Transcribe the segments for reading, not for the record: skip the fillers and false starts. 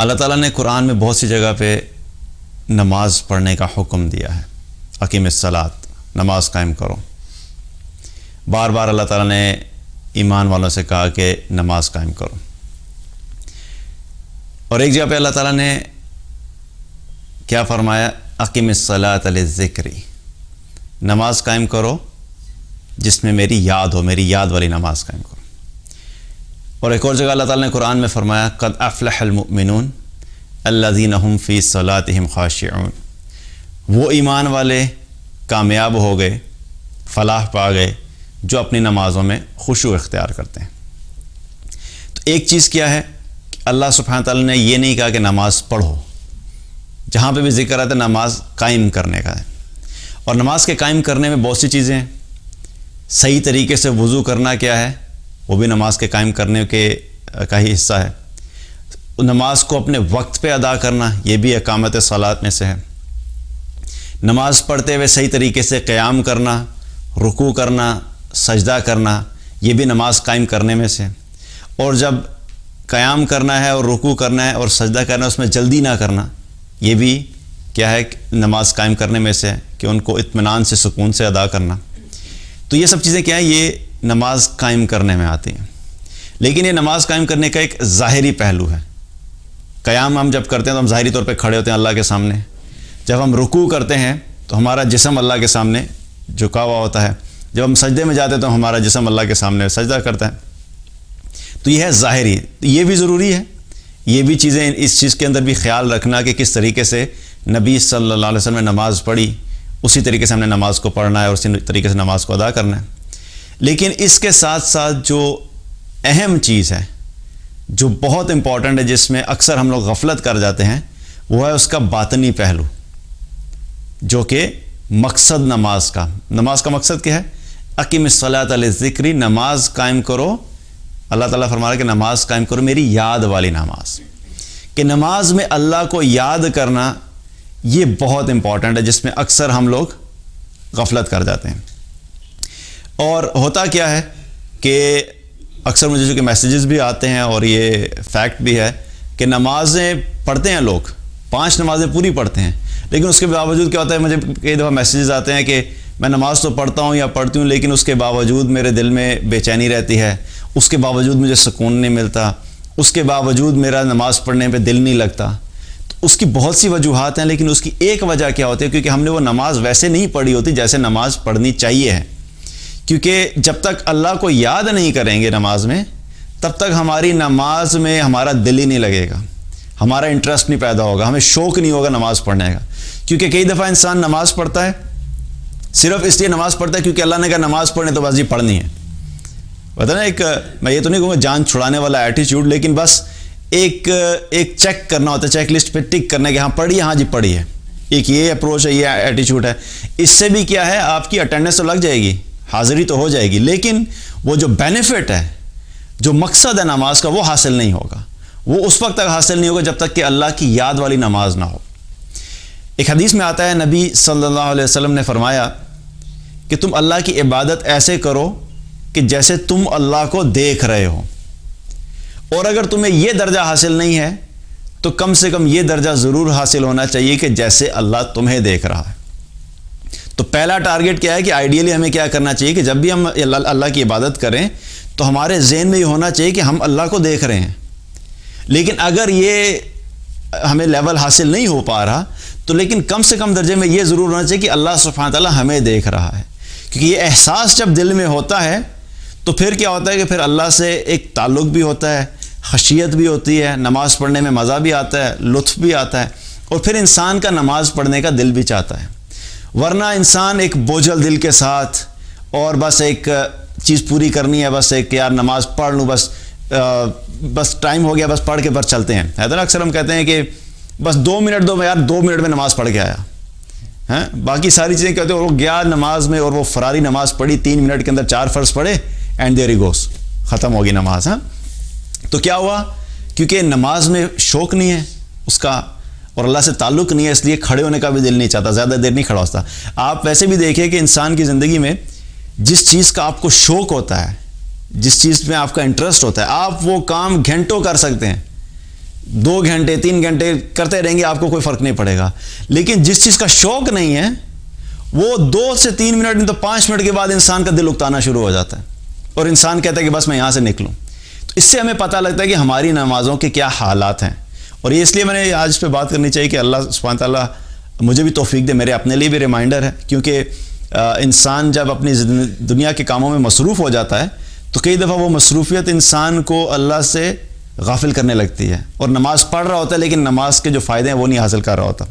اللہ تعالیٰ نے قرآن میں بہت سی جگہ پہ نماز پڑھنے کا حکم دیا ہے. اقیم الصلاۃ، نماز قائم کرو. بار بار اللہ تعالیٰ نے ایمان والوں سے کہا کہ نماز قائم کرو. اور ایک جگہ پہ اللہ تعالیٰ نے کیا فرمایا؟ اقیم الصلاۃ للذکری، نماز قائم کرو جس میں میری یاد ہو، میری یاد والی نماز قائم کرو. اور ایک اور جگہ اللہ تعالیٰ نے قرآن میں فرمایا قد افلح المؤمنون الذین هم فی صلاتهم خاشعون، وہ ایمان والے کامیاب ہو گئے، فلاح پا گئے جو اپنی نمازوں میں خشوع اختیار کرتے ہیں. تو ایک چیز کیا ہے کہ اللہ سبحانہ تعالیٰ نے یہ نہیں کہا کہ نماز پڑھو، جہاں پہ بھی ذکر آتا ہے نماز قائم کرنے کا ہے. اور نماز کے قائم کرنے میں بہت سی چیزیں ہیں. صحیح طریقے سے وضو کرنا کیا ہے، وہ بھی نماز کے قائم کرنے کا ہی حصہ ہے. نماز کو اپنے وقت پہ ادا کرنا، یہ بھی اقامت صلاۃ میں سے ہے. نماز پڑھتے ہوئے صحیح طریقے سے قیام کرنا، رکوع کرنا، سجدہ کرنا، یہ بھی نماز قائم کرنے میں سے. اور جب قیام کرنا ہے اور رکوع کرنا ہے اور سجدہ کرنا ہے، اس میں جلدی نہ کرنا، یہ بھی کیا ہے نماز قائم کرنے میں سے ہے کہ ان کو اطمینان سے، سکون سے ادا کرنا. تو یہ سب چیزیں کیا ہیں، یہ نماز قائم کرنے میں آتی ہیں. لیکن یہ نماز قائم کرنے کا ایک ظاہری پہلو ہے. قیام ہم جب کرتے ہیں تو ہم ظاہری طور پہ کھڑے ہوتے ہیں اللہ کے سامنے. جب ہم رکوع کرتے ہیں تو ہمارا جسم اللہ کے سامنے جھکا ہوا ہوتا ہے. جب ہم سجدے میں جاتے ہیں تو ہمارا جسم اللہ کے سامنے سجدہ کرتا ہے. تو یہ ہے ظاہری. یہ بھی ضروری ہے، یہ بھی چیزیں اس چیز کے اندر بھی خیال رکھنا کہ کس طریقے سے نبی صلی اللہ علیہ وسلم نے نماز پڑھی، اسی طریقے سے ہم نے نماز کو پڑھنا ہے اور اسی طریقے سے نماز کو ادا کرنا ہے. لیکن اس کے ساتھ ساتھ جو اہم چیز ہے، جو بہت امپورٹنٹ ہے، جس میں اکثر ہم لوگ غفلت کر جاتے ہیں، وہ ہے اس کا باطنی پہلو، جو کہ مقصد نماز کا. نماز کا مقصد کیا ہے؟ اقیم الصلاۃ للذکری، نماز قائم کرو. اللہ تعالیٰ فرما رہا ہے کہ نماز قائم کرو میری یاد والی نماز. کہ نماز میں اللہ کو یاد کرنا یہ بہت امپورٹنٹ ہے، جس میں اکثر ہم لوگ غفلت کر جاتے ہیں. اور ہوتا کیا ہے کہ اکثر مجھے جو کہ میسیجز بھی آتے ہیں اور یہ فیکٹ بھی ہے کہ نمازیں پڑھتے ہیں لوگ، 5 نمازیں پوری پڑھتے ہیں، لیکن اس کے باوجود کیا ہوتا ہے، مجھے کئی دفعہ میسیجز آتے ہیں کہ میں نماز تو پڑھتا ہوں یا پڑھتی ہوں، لیکن اس کے باوجود میرے دل میں بے چینی رہتی ہے، اس کے باوجود مجھے سکون نہیں ملتا، اس کے باوجود میرا نماز پڑھنے پہ دل نہیں لگتا. تو اس کی بہت سی وجوہات ہیں، لیکن اس کی ایک وجہ کیا ہوتی ہے؟ کیونکہ ہم نے وہ نماز ویسے نہیں پڑھی ہوتی جیسے نماز پڑھنی چاہیے ہے. کیونکہ جب تک اللہ کو یاد نہیں کریں گے نماز میں، تب تک ہماری نماز میں ہمارا دل ہی نہیں لگے گا، ہمارا انٹرسٹ نہیں پیدا ہوگا، ہمیں شوق نہیں ہوگا نماز پڑھنے کا. کیونکہ کئی دفعہ انسان نماز پڑھتا ہے، صرف اس لیے نماز پڑھتا ہے کیونکہ اللہ نے کہا نماز پڑھنے تو بس یہ پڑھنی ہے. پتہ نا، ایک میں یہ تو نہیں کہوں گا جان چھڑانے والا ایٹیچیوڈ، لیکن بس ایک چیک کرنا ہوتا ہے، چیک لسٹ پہ ٹک کرنے کے ہاں پڑھی ہے، ہاں جی پڑھی ہے. ایک یہ اپروچ ہے، یہ ایٹیچیوڈ ہے. اس سے بھی کیا ہے، آپ کی اٹینڈنس تو لگ جائے گی، حاضری تو ہو جائے گی، لیکن وہ جو بینیفٹ ہے، جو مقصد ہے نماز کا، وہ حاصل نہیں ہوگا. وہ اس وقت تک حاصل نہیں ہوگا جب تک کہ اللہ کی یاد والی نماز نہ ہو. ایک حدیث میں آتا ہے، نبی صلی اللہ علیہ وسلم نے فرمایا کہ تم اللہ کی عبادت ایسے کرو کہ جیسے تم اللہ کو دیکھ رہے ہو. اور اگر تمہیں یہ درجہ حاصل نہیں ہے تو کم سے کم یہ درجہ ضرور حاصل ہونا چاہیے کہ جیسے اللہ تمہیں دیکھ رہا ہے. تو پہلا ٹارگٹ کیا ہے کہ آئیڈیلی ہمیں کیا کرنا چاہیے کہ جب بھی ہم اللہ کی عبادت کریں تو ہمارے ذہن میں یہ ہونا چاہیے کہ ہم اللہ کو دیکھ رہے ہیں. لیکن اگر یہ ہمیں لیول حاصل نہیں ہو پا رہا تو لیکن کم سے کم درجے میں یہ ضرور ہونا چاہیے کہ اللہ سبحانہ تعالیٰ ہمیں دیکھ رہا ہے. کیونکہ یہ احساس جب دل میں ہوتا ہے تو پھر کیا ہوتا ہے کہ پھر اللہ سے ایک تعلق بھی ہوتا ہے، خشیت بھی ہوتی ہے، نماز پڑھنے میں مزہ بھی آتا ہے، لطف بھی آتا ہے، اور پھر انسان کا نماز پڑھنے کا دل بھی چاہتا ہے. ورنہ انسان ایک بوجھل دل کے ساتھ اور بس ایک چیز پوری کرنی ہے، بس ایک یار نماز پڑھ لوں، بس ٹائم ہو گیا، بس پڑھ کے بس چلتے ہیں. ہے نا، اکثر ہم کہتے ہیں کہ بس 2 منٹ دو، یار 2 منٹ میں نماز پڑھ کے آیا ہیں. باقی ساری چیزیں کہتے ہیں وہ گیا نماز میں اور وہ فراری نماز پڑھی، 3 منٹ کے اندر 4 فرض پڑھے، اینڈ دیر ہی گوز، ختم ہوگی نماز. تو کیا ہوا؟ کیونکہ نماز میں شوق نہیں ہے اس کا اور اللہ سے تعلق نہیں ہے، اس لیے کھڑے ہونے کا بھی دل نہیں چاہتا، زیادہ دیر نہیں کھڑا ہوتا. آپ ویسے بھی دیکھیں کہ انسان کی زندگی میں جس چیز کا آپ کو شوق ہوتا ہے، جس چیز میں آپ کا انٹرسٹ ہوتا ہے، آپ وہ کام گھنٹوں کر سکتے ہیں، 2 گھنٹے 3 گھنٹے کرتے رہیں گے آپ کو کوئی فرق نہیں پڑے گا. لیکن جس چیز کا شوق نہیں ہے وہ 2 سے 3 منٹ نہیں تو 5 منٹ کے بعد انسان کا دل اکتانا شروع ہو جاتا ہے اور انسان کہتا ہے کہ بس میں یہاں سے نکلوں. تو اس سے ہمیں پتہ لگتا ہے کہ ہماری نمازوں کے کیا حالات ہیں. اور یہ اس لیے میں نے آج اس پہ بات کرنی چاہیے کہ اللہ سبحانہ تعالیٰ مجھے بھی توفیق دے, میرے اپنے لیے بھی ریمائنڈر ہے, کیونکہ انسان جب اپنی دنیا کے کاموں میں مصروف ہو جاتا ہے تو کئی دفعہ وہ مصروفیت انسان کو اللہ سے غافل کرنے لگتی ہے اور نماز پڑھ رہا ہوتا ہے لیکن نماز کے جو فائدے ہیں وہ نہیں حاصل کر رہا ہوتا.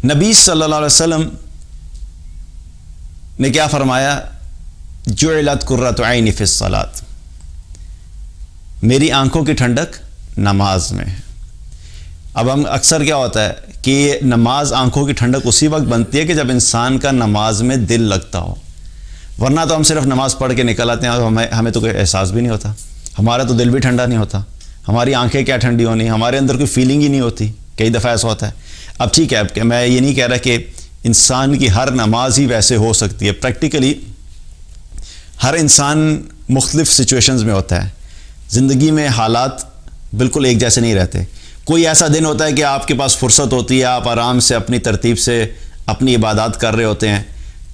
نبی صلی اللہ علیہ وسلم نے کیا فرمایا؟ جعلت قرۃ عینی فی الصلاۃ, میری آنکھوں کی ٹھنڈک نماز میں ہے. اب ہم اکثر کیا ہوتا ہے کہ نماز آنکھوں کی ٹھنڈک اسی وقت بنتی ہے کہ جب انسان کا نماز میں دل لگتا ہو, ورنہ تو ہم صرف نماز پڑھ کے نکل آتے ہیں اور ہمیں تو کوئی احساس بھی نہیں ہوتا, ہمارا تو دل بھی ٹھنڈا نہیں ہوتا, ہماری آنکھیں کیا ٹھنڈی ہونی, ہمارے اندر کوئی فیلنگ ہی نہیں ہوتی. کئی دفعہ ایسا ہوتا ہے. اب ٹھیک ہے, اب میں یہ نہیں کہہ رہا کہ انسان کی ہر نماز ہی ویسے ہو سکتی ہے. پریکٹیکلی ہر انسان مختلف سچویشنز میں ہوتا ہے, زندگی میں حالات بالکل ایک جیسے نہیں رہتے. کوئی ایسا دن ہوتا ہے کہ آپ کے پاس فرصت ہوتی ہے, آپ آرام سے اپنی ترتیب سے اپنی عبادات کر رہے ہوتے ہیں,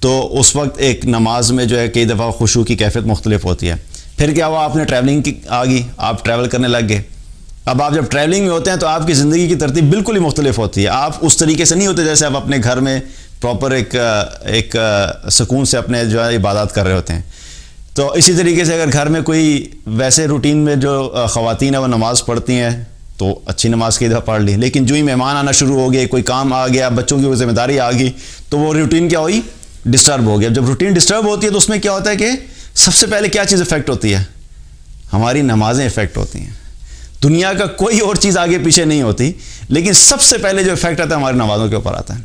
تو اس وقت ایک نماز میں جو ہے کئی دفعہ خشوع کی کیفیت مختلف ہوتی ہے. پھر کیا ہوا, آپ نے ٹریولنگ کی آ گئی, آپ ٹریول کرنے لگ گئے. اب آپ جب ٹریولنگ میں ہوتے ہیں تو آپ کی زندگی کی ترتیب بالکل ہی مختلف ہوتی ہے. آپ اس طریقے سے نہیں ہوتے جیسے آپ اپنے گھر میں پراپر ایک سکون سے اپنے جو ہے عبادات کر رہے ہوتے ہیں. تو اسی طریقے سے اگر گھر میں کوئی ویسے روٹین میں جو خواتین ہیں وہ نماز پڑھتی ہیں تو اچھی نماز کی دفعہ پڑھ لی, لیکن جو ہی مہمان آنا شروع ہو گئے, کوئی کام آ گیا, بچوں کی ذمہ داری آ گئی, تو وہ روٹین کیا ہوئی, ڈسٹرب ہو گیا. جب روٹین ڈسٹرب ہوتی ہے تو اس میں کیا ہوتا ہے کہ سب سے پہلے کیا چیز افیکٹ ہوتی ہے, ہماری نمازیں افیکٹ ہوتی ہیں. دنیا کا کوئی اور چیز آگے پیچھے نہیں ہوتی, لیکن سب سے پہلے جو افیکٹ آتا ہے ہماری نمازوں کے اوپر آتا ہے.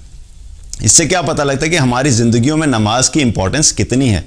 اس سے کیا پتہ لگتا ہے کہ ہماری زندگیوں میں نماز کی امپورٹنس کتنی ہے.